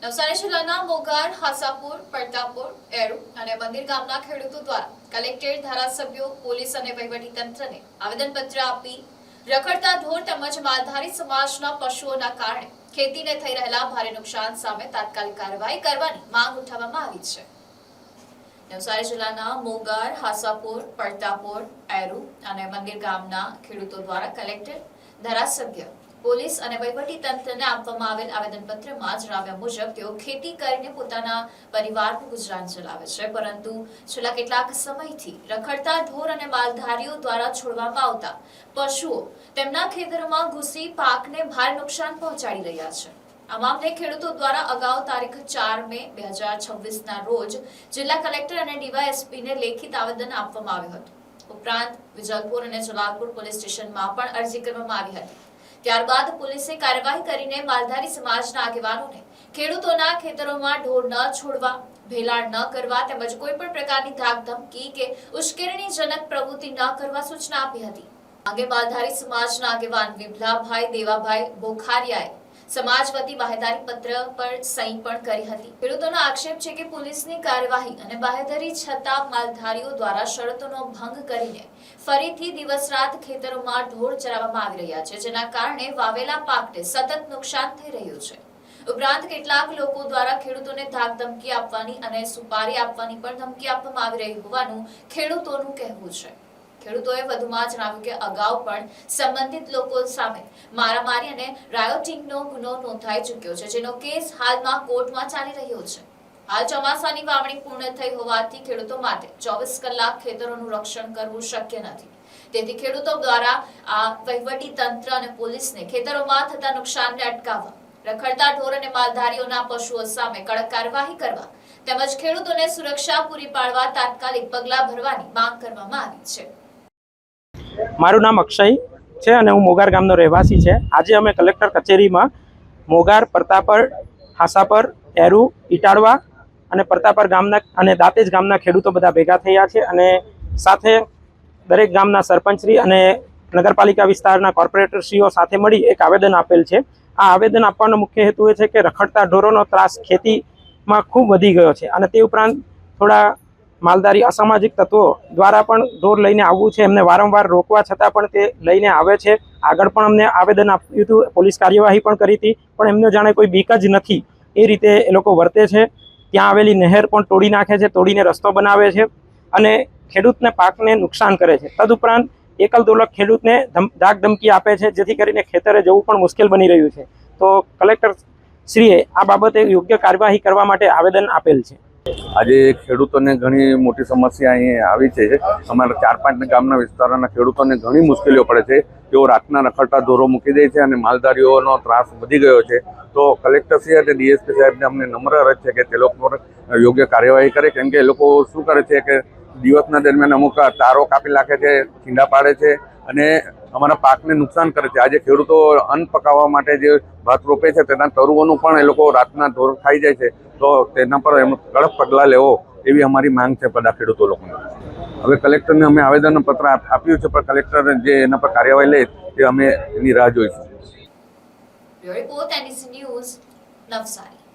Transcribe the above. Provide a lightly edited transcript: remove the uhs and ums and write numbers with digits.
નવસારી જિલ્લાના મોગાર, હાસાપુર, પડતાપુર, એરુ અને મંદિર ગામના ખેડૂતો દ્વારા કલેક્ટર, ધારાસભ્યો, પોલીસ અને વહીવટીતંત્રને આવેદનપત્ર આપી રખડતા ઢોર તેમજ માલધારી સમાજના પશુઓના કારણે ખેતીને થઈ રહેલા ભારે નુકસાન સામે તાત્કાલિક કાર્યવાહી કરવાની માંગ ઉઠાવવામાં આવી છે. નવસારી જિલ્લાના મોગાર, હાસાપુર, પડતાપુર, એરુ અને મંદિર ગામના ખેડૂતો દ્વારા કલેક્ટર, ધારાસભ્ય, પોલીસ અને વહીવટીતંત્રને આપવામાં આવેલ આવેદનપત્રમાં જણાવ્યા મુજબ તેઓ ખેતી કરીને પોતાના પરિવારનું ગુજરાન ચલાવે છે, પરંતુ છેલ્લા કેટલાક સમયથી રખડતા ઢોર અને માલધારીઓ દ્વારા છોડવામાં આવતા પશુઓ તેમના ખેતરોમાં ઘૂસી પાકને ભારે નુકસાન પહોંચાડી રહ્યા છે. આ મામલે ખેડૂતો દ્વારા અગાઉ તારીખ 4 મે 2026ના રોજ જિલ્લા કલેક્ટર અને ડીવાયએસપીને લેખિત આવેદન આપવામાં આવ્યું હતું. ઉપરાંત વિજલપુર અને જલાલપુર પોલીસ સ્ટેશનમાં પણ અરજી કરવામાં આવી હતી. ત્યારબાદ પોલીસે કાર્યવાહી કરીને માલધારી સમાજના આગેવાનોને ખેડૂતોના ખેતરોમાં ઢોર ન છોડવા, ભેલાણ ન કરવા તેમજ કોઈ પણ પ્રકારની ધાકધમકી કે ઉશ્કેરણીજનક પ્રવૃત્તિ ન કરવા સૂચના આપી હતી. અંગે માલધારી સમાજના આગેવાન વિભલાભાઈ દેવાભાઈ બોખારિયાએ સમાજ વતી બાહેધરી પત્ર પર સહી પણ કરી હતી. ખેડૂતોનો આક્ષેપ છે કે પોલીસની કાર્યવાહી અને બાહેધરી છતાં માલધારીઓ દ્વારા શરતોનો ભંગ કરીને ફરીથી દિવસ રાત ખેતરોમાં ઢોર ચરાવવામાં આવી રહ્યા છે, જેના કારણે વાવેલા પાકને સતત નુકસાન થઈ રહ્યું છે. ઉપરાંત કેટલાક લોકો દ્વારા ખેડૂતોને ધાકધમકી આપવાની અને સુપારી આપવાની પણ ધમકી આપવામાં આવી રહી હોવાનું ખેડૂતોનું કહેવું છે. ખેડૂતોએ વધુમાં જણાવ્યું કે અગાઉ પણ સંબંધિત લોકો સામે મારામારી અને રાયોટિંગનો ગુનો નોંધાઈ ચૂક્યો છે, જેનો કેસ હાલમાં કોર્ટમાં ચાલી રહ્યો છે. હાલ ચોમાસાની વાવણી પૂર્ણ થઈ હોવાથી ખેડૂતો માટે 24 કલાક ખેતરોનું રક્ષણ કરવું શક્ય નથી. તેથી ખેડૂતો દ્વારા આ વહીવટી તંત્ર અને પોલીસને ખેતરોમાં થતા નુકસાનને અટકાવવા, રખડતા ઢોર અને માલધારીઓના પશુઓ સામે કડક કાર્યવાહી કરવા તેમજ ખેડૂતોને સુરક્ષા પૂરી પાડવા તાત્કાલિક પગલાં ભરવાની માંગ કરવામાં આવી છે. મારું નામ અક્ષય છે અને હું મોગાર ગામનો રહેવાસી છે. આજે અમે કલેક્ટર કચેરીમાં મોગાર, પડતાપર, હાસાપર, એરુ, ઇટાળવા અને પડતાપર ગામના અને દાંતેજ ગામના ખેડૂતો બધા ભેગા થયા છે અને સાથે દરેક ગામના સરપંચશ્રી અને નગરપાલિકા વિસ્તારના કોર્પોરેટરશ્રીઓ સાથે મળી એક આવેદન આપેલ છે. આ આવેદન આપવાનો મુખ્ય હેતુ એ છે કે રખડતા ઢોરોનો ત્રાસ ખેતીમાં ખૂબ વધી ગયો છે અને તે ઉપરાંત થોડા માલધારી અસામાજિક તત્વો દ્વારા પણ ઢોર લઈને આવવું છે. એમને વારંવાર રોકવા છતાં પણ તે લઈને આવે છે. આગળ પણ અમને આવેદન આપ્યું હતું, પોલીસ કાર્યવાહી પણ કરી હતી, પણ એમને જાણે કોઈ બીક જ નથી એ રીતે એ લોકો વર્તે છે. ત્યાં આવેલી નહેર પણ તોડી નાખે છે, તોડીને રસ્તો બનાવે છે અને ખેડૂતને પાકને નુકસાન કરે છે. તદુપરાંત એકલ દોલક ખેડૂતને ધાક ધમકી આપે છે, જેથી કરીને ખેતરે જવું પણ મુશ્કેલ બની રહ્યું છે. તો કલેક્ટર શ્રીએ આ બાબતે યોગ્ય કાર્યવાહી કરવા માટે આવેદન આપેલ છે. આજે ખેડૂતોને ઘણી મોટી સમસ્યા અહીં આવી છે. અમારા 4-5 ગામના વિસ્તારોના ખેડૂતોને ઘણી મુશ્કેલીઓ પડે છે. તેઓ રાતના રખડતા ઢોરો મૂકી દે છે અને માલધારીઓનો ત્રાસ વધી ગયો છે. તો કલેક્ટરશ્રી અને ડીએસપી સાહેબને અમને નમ્ર અરજ છે કે તે લોકો પર યોગ્ય કાર્યવાહી કરે, કેમ કે એ લોકો શું કરે છે કે દિવસના દરમિયાન અમુક તારો કાપી નાખે છે, છીંડા પાડે છે અને અમારા પાકને નુકસાન કરે છે. આજે ખેડૂતો અન્ન પકાવવા માટે જે ભાત રોપે છે તેના તરુઓનું પણ એ લોકો રાતના ઢોર ખાઈ જાય છે. તો તેના પર એમ કડક પગલાં લેવો એવી અમારી માંગ છે બધા ખેડૂતો લોકોને. હવે કલેક્ટરને અમે આવેદનપત્ર આપ્યું છે, પણ કલેક્ટર જે એના પર કાર્યવાહી લે તે અમે એની રાહ જોઈશું. Report NDC news, Navsari.